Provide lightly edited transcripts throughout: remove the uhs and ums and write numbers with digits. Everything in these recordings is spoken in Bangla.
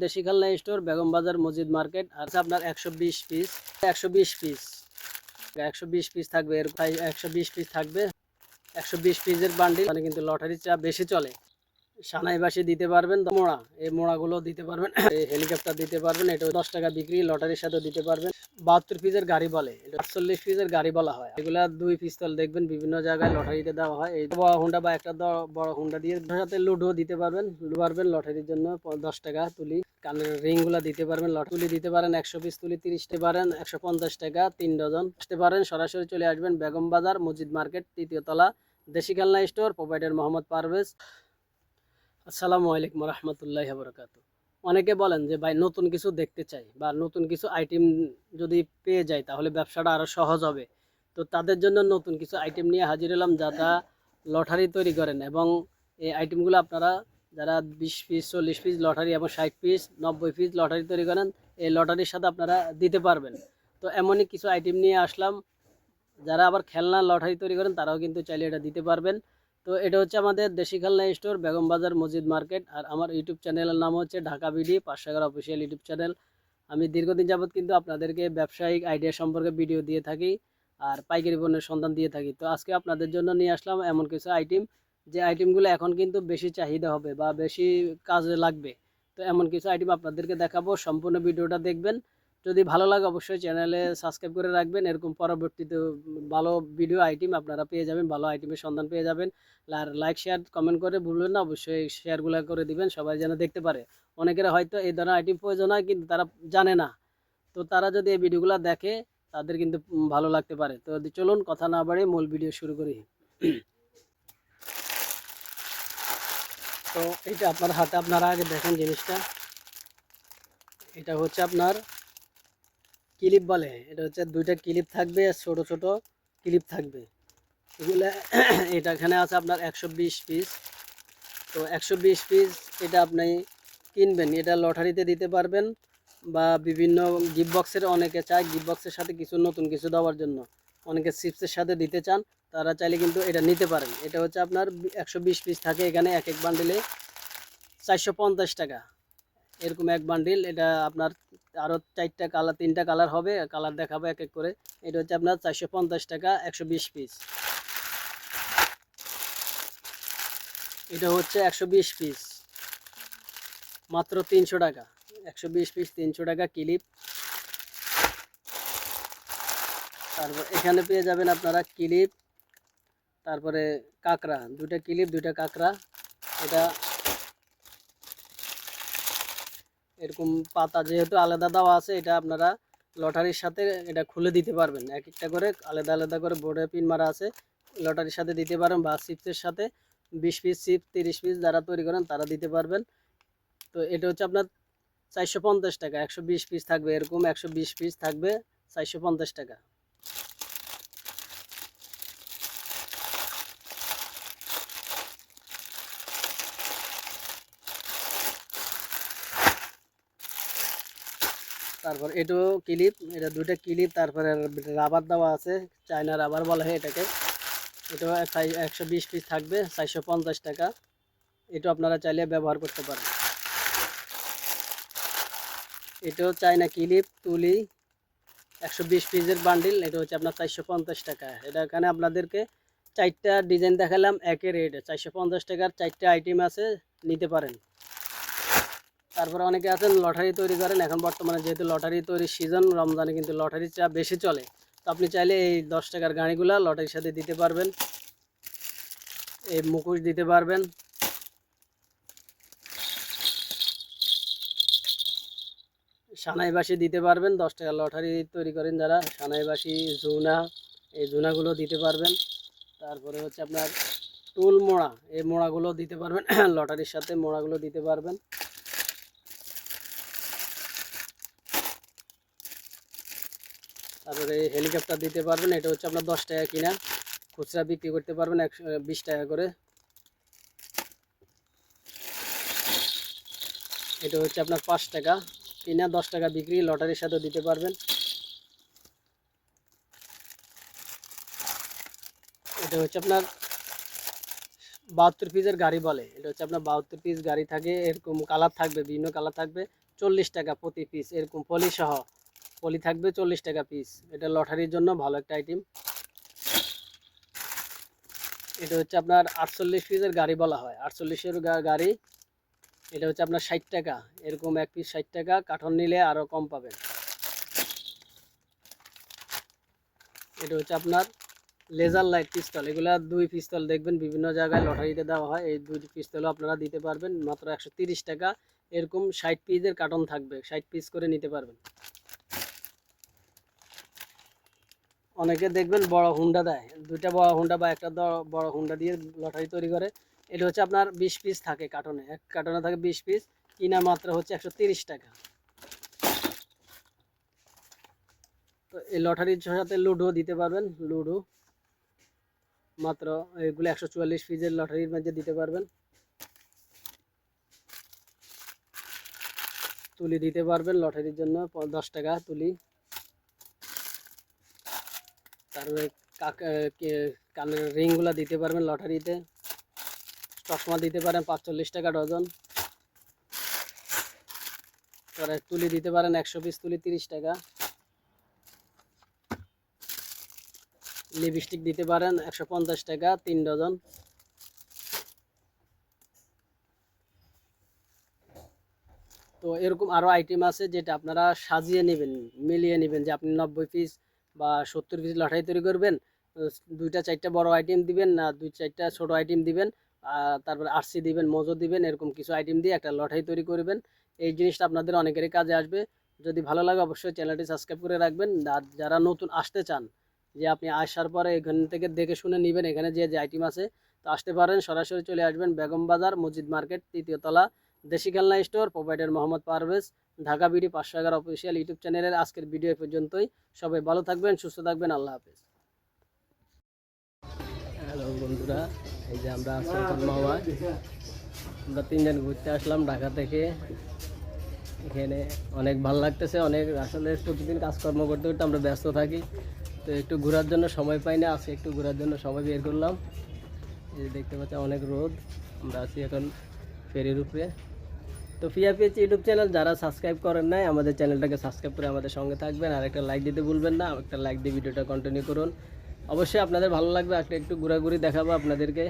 দেশি খেলনা স্টোর, বেগম বাজার, মসজিদ মার্কেট। আর আপনার 120 পিস 120 পিস 120 পিস থাকবে, এর 120 পিস থাকবে। 120 পিসের বান্ডিল, মানে কিন্তু লটারির চা বেশি চলে। সানাইবাসী দিতে পারবেন, মোড়া, এই মোড়াগুলো দিতে পারবেন, এই হেলিকপ্টার দিতে পারবেন। এটা 10 টাকা বিক্রি, লটারির সাথে দিতে পারবেন। 72 পিসের গাড়ি বলে, এটা 48 পিসের গাড়ি বলা হয়। এগুলা 2 পিস্তল দেখবেন বিভিন্ন জায়গায় লটারিতে দেওয়া হয়। এই বড় হুন্ডা বা একটা বড় হুন্ডা দিয়ে সাথে লুডো দিতে পারবেন। লুডো পারবেন লটারির জন্য 10 টাকা তুলি। কানের রিং গুলা দিতে পারবেন, তুলি দিতে পারেন 100 পিস তুলি 30 তে পারেন 150 টাকা 3 ডজন আসতে পারেন। সরাসরি চলে আসবেন বেগম বাজার, মসজিদ মার্কেট, 3য় তলা, দেশি খেলনা স্টোর, প্রোভাইডার মোহাম্মদ পারভেজ। আসসালামু আলাইকুম রহমতুল্লাহি বারাকাতুহু। অনেকে বলেন যে ভাই নতুন কিছু দেখতে চাই বা নতুন কিছু আইটেম যদি পেয়ে যায় তাহলে ব্যবসাটা আরও সহজ হবে। তো তাদের জন্য নতুন কিছু আইটেম নিয়ে হাজির হলাম, যারা লটারি তৈরি করেন। এবং এই আইটেমগুলো আপনারা যারা 20 পিস 40 পিস লটারি এবং 60 পিস 90 পিস লটারি তৈরি করেন, এই লটারির সাথে আপনারা দিতে পারবেন। তো এমনই কিছু আইটেম নিয়ে আসলাম। যারা আবার খেলনা লটারি তৈরি করেন তারাও কিন্তু চাইলে এটা দিতে পারবেন। তো এটা হচ্ছে আমাদের দেশি খেলনা স্টোর, বেগম বাজার, মসজিদ মার্কেট। আর আমার ইউটিউব চ্যানেলের নাম হচ্ছে Dhaka BD 511 official YouTube channel. আমি দীর্ঘদিন যাবৎ কিন্তু আপনাদেরকে ব্যবসায়িক আইডিয়া সম্পর্কে ভিডিও দিয়ে থাকি আর পাইকারি পণ্যের সন্ধান দিয়ে থাকি। তো আজকে আপনাদের জন্য নিয়ে আসলাম এমন কিছু আইটেম, যে আইটেমগুলো এখন কিন্তু বেশি চাহিদা হবে বা বেশি কাজে লাগবে। তো এমন কিছু আইটেম আপনাদেরকে দেখাবো, সম্পূর্ণ ভিডিওটা দেখবেন। যদি ভালো লাগে অবশ্যই চ্যানেলে সাবস্ক্রাইব করে রাখবেন। এরকম পরবর্তীতে ভালো ভিডিও আইটেম আপনারা পেয়ে যাবেন, ভালো আইটেমের সন্ধান পেয়ে যাবেন। আর লাইক শেয়ার কমেন্ট করে ভুলবেন না, অবশ্যই শেয়ারগুলো করে দিবেন, সবাই যেন দেখতে পারে। অনেকের হয়তো এই ধরনের আইটেম প্রয়োজন হয় কিন্তু তারা জানে না। তো তারা যদি এই ভিডিওগুলো দেখে তাদের কিন্তু ভালো লাগতে পারে। তো চলুন কথা না বাড়িয়ে মূল ভিডিও শুরু করি। তো এইটা আপনার হাতে, আপনারা আগে দেখেন জিনিসটা। এটা হচ্ছে আপনার ক্লিপ বলে। এটা হচ্ছে 2টা ক্লিপ থাকবে, ছোট ছোট ক্লিপ থাকবে এগুলো। এটা এখানে আছে আপনার 120 পিস। তো 120 পিস এটা আপনি কিনবেন, এটা লটারিতে দিতে পারবেন বা বিভিন্ন গিফট বক্সের, অনেকে চায় গিফট বক্সের সাথে কিছু নতুন কিছু দেওয়ার জন্য, অনেকে চিপসের সাথে দিতে চান, তারা চাইলে কিন্তু এটা নিতে পারেন। এটা হচ্ছে আপনার 120 পিস থাকে এখানে, এক এক বান্ডিলে 450 টাকা এরকম এক বান্ডিল। এটা আপনার আরও 4টা কালার, 3টা কালার হবে, কালার দেখাবো এক এক করে। এটা হচ্ছে আপনার 450 টাকা 120 পিস। এটা হচ্ছে 120 পিস, মাত্র 300 টাকা। 120 পিস 300 টাকা ক্লিপ। তারপর এখানে পেয়ে যাবেন আপনারা ক্লিপ, তারপরে কাঁকড়া, 2টা ক্লিপ 2টা কাঁকড়া। এটা এরকম পাতা যেহেতু আলাদা দেওয়া আছে, এটা আপনারা লটারির সাথে এটা খুলে দিতে পারবেন। এক একটা করে আলাদা আলাদা করে বোর্ডে পিন মারা আছে, লটারির সাথে দিতে পারেন বা চিপসের সাথে 20 পিস চিপস 30 পিস যারা তৈরি করেন তারা দিতে পারবেন। তো এটা হচ্ছে আপনার 450 টাকা, 120 পিস থাকবে এরকম, 120 পিস থাকবে 450 টাকা। তারপর এটাও ক্লিপ, এটা 2টা ক্লিপ, তারপরে রাবার দেওয়া আছে, চায়না রাবার বলা হয় এটাকে। এটাও 120 পিস থাকবে 450 টাকা। এটা আপনারা চাইলে ব্যবহার করতে পারেন। এটাও চায়না ক্লিপ তুলি, 120 পিসের বান্ডিল। এটা হচ্ছে আপনার 450 টাকা। এটা এখানে আপনাদেরকে 4টা ডিজাইন দেখালাম, একের রেট 450 টাকার 4টা আইটেম আছে, নিতে পারেন। তারপরে অনেকে আছেন লটারি তৈরি করেন, এখন বর্তমানে যেহেতু লটারি তৈরির সিজন, রমজানে কিন্তু লটারির চা বেশি চলে। তো আপনি চাইলে এই 10 টাকার গাড়িগুলো লটারির সাথে দিতে পারবেন, এই মুখোশ দিতে পারবেন। সানাইবাসী দিতে পারবেন, 10 টাকার লটারি তৈরি করেন যারা, সানাইবাসী, জুনা, এই জুনাগুলো দিতে পারবেন। তারপরে হচ্ছে আপনার টুল মোড়া, এই মোড়াগুলো দিতে পারবেন, লটারির সাথে মোড়াগুলো দিতে পারবেন। তারপরে হেলিকপ্টার দিতে পারবেন। এটা হচ্ছে আপনার 10 টাকা কিনা, খুচরা বিক্রি করতে পারবেন 120 টাকা করে। এটা হচ্ছে আপনার 5 টাকা কিনা, 10 টাকা বিক্রি, লটারির সাথে দিতে পারবেন। এটা হচ্ছে আপনার 72 পিসের গাড়ি বলে। এটা হচ্ছে আপনার 72 পিস গাড়ি থাকে, এরকম কালার থাকবে, বিভিন্ন কালার থাকবে, 40 টাকা প্রতি পিস, এরকম পলি সহ পলি থাকবে 40 টাকা পিস। এটা লটারির জন্য ভালো একটা আইটেম। এটা হচ্ছে আপনার 48 পিসের গাড়ি বলা হয়, 48-এর গাড়ি। এটা হচ্ছে আপনার 60 টাকা, এরকম এক পিস 60 টাকা, কার্টন নিলে আরও কম পাবেন। এটা হচ্ছে আপনার লেজার লাইট পিস্তল, এগুলা 2 পিস্তল দেখবেন বিভিন্ন জায়গায় লটারিতে দেওয়া হয়, এই 2 পিস্তলও আপনারা দিতে পারবেন মাত্র 130 টাকা। এরকম 60 পিসের কার্টন থাকবে, 60 পিস করে নিতে পারবেন। অনেকে দেখবেন বড় হুন্ডা দেয়, 2টা বড় হুন্ডা বা একটা বড় হুন্ডা দিয়ে লটারি তৈরি করে। এটা হচ্ছে আপনার 20 পিস থাকে কার্টনে, এক কার্টনে থাকে 20 পিস, কিনা মাত্র হচ্ছে 130 টাকা। তো এই লটারির সাথে লুডো দিতে পারবেন, লুডো মাত্র এগুলো 144 পিসের লটারির মধ্যে দিতে পারবেন। তুলি দিতে পারবেন লটারির জন্য 10 টাকা তুলি। তারপরে কানের রিংগুলো দিতে পারবেন লটারিতে। চশমা দিতে পারেন 45 টাকা ডজন। পরে তুলি দিতে পারেন 100 পিস তুলি 30 টাকা। লিপস্টিক দিতে পারেন 150 টাকা 3 ডজন। তো এরকম আরও আইটেম আছে যেটা আপনারা সাজিয়ে নেবেন, মিলিয়ে নেবেন, যে আপনি 90 পিস বা 70 পিস লটারি তৈরি করবেন, 2টা 4টা বড় আইটেম দিবেন না 2-4টা ছোট আইটেম দিবেন, তারপরে আরসি দিবেন, মজো দিবেন, এরকম কিছু আইটেম দিয়ে একটা লটারি তৈরি করবেন। এই জিনিসটা আপনাদের অনেকেরই কাজে আসবে। যদি ভালো লাগে অবশ্যই চ্যানেলটি সাবস্ক্রাইব করে রাখবেন। আর যারা নতুন আসতে চান, যে আপনি আসার পরে এখান থেকে দেখে শুনে নেবেন, এখানে যে আইটেম আছে তো আসতে পারেন, সরাসরি চলে আসবেন বেগম বাজার মসজিদ মার্কেট 3য় তলা, দেশি খেলনা store, provider Mohammad Parvez, Dhaka BD 511 official YouTube চ্যানেলের আজকের ভিডিও পর্যন্তই। সবাই ভালো থাকবেন, সুস্থ থাকবেন, আল্লাহ হাফেজ। হ্যালো বন্ধুরা, এই যে আমরা আছি এখন মাওয়ায়, আমরা 3জন ঘুরতে আসলাম ঢাকা থেকে। এখানে অনেক ভালো লাগতেছে, অনেক আসলে প্রতিদিন কাজকর্ম করতে করতে আমরা ব্যস্ত থাকি, তো একটু ঘোরার জন্য সময় পাই না, আজকে একটু ঘোরার জন্য সময় বের করলাম। এই যে দেখতে পাচ্ছি অনেক রোদ, আমরা আছি এখন ফেরির উপরে। তো পিএপিএইচ ইউটিউব চ্যানেল যারা সাবস্ক্রাইব করেন নাই, আমাদের চ্যানেলটাকে সাবস্ক্রাইব করে আমাদের সঙ্গে থাকবেন, আর একটা লাইক দিতে ভুলবেন না। একটা লাইক দিয়ে ভিডিওটা কন্টিনিউ করুন, অবশ্যই আপনাদের ভালো লাগবে। একটু ঘোরাঘুরি দেখাবো আপনাদেরকে।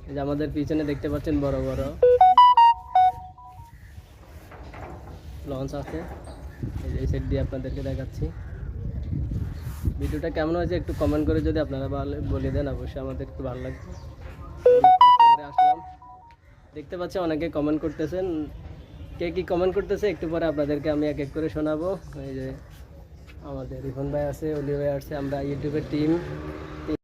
এই যে আমাদের পিছনে দেখতে পাচ্ছেন বড় বড় লঞ্চ আছে, এই সাইড দিয়ে আপনাদেরকে দেখাচ্ছি। ভিডিওটা কেমন হয়েছে একটু কমেন্ট করে যদি আপনারা বলে দেন, অবশ্যই আমাদের একটু ভালো লাগবে। আসলাম, দেখতে পাচ্ছি অনেকে কমেন্ট করতেছেন, কে কী কমেন্ট করতেছে একটু পরে আপনাদেরকে আমি এক এক করে শোনাবো। এই যে আমাদের রিফন ভাই আছে, অলি ভাই আছে, আমরা ইউটিউবের টিম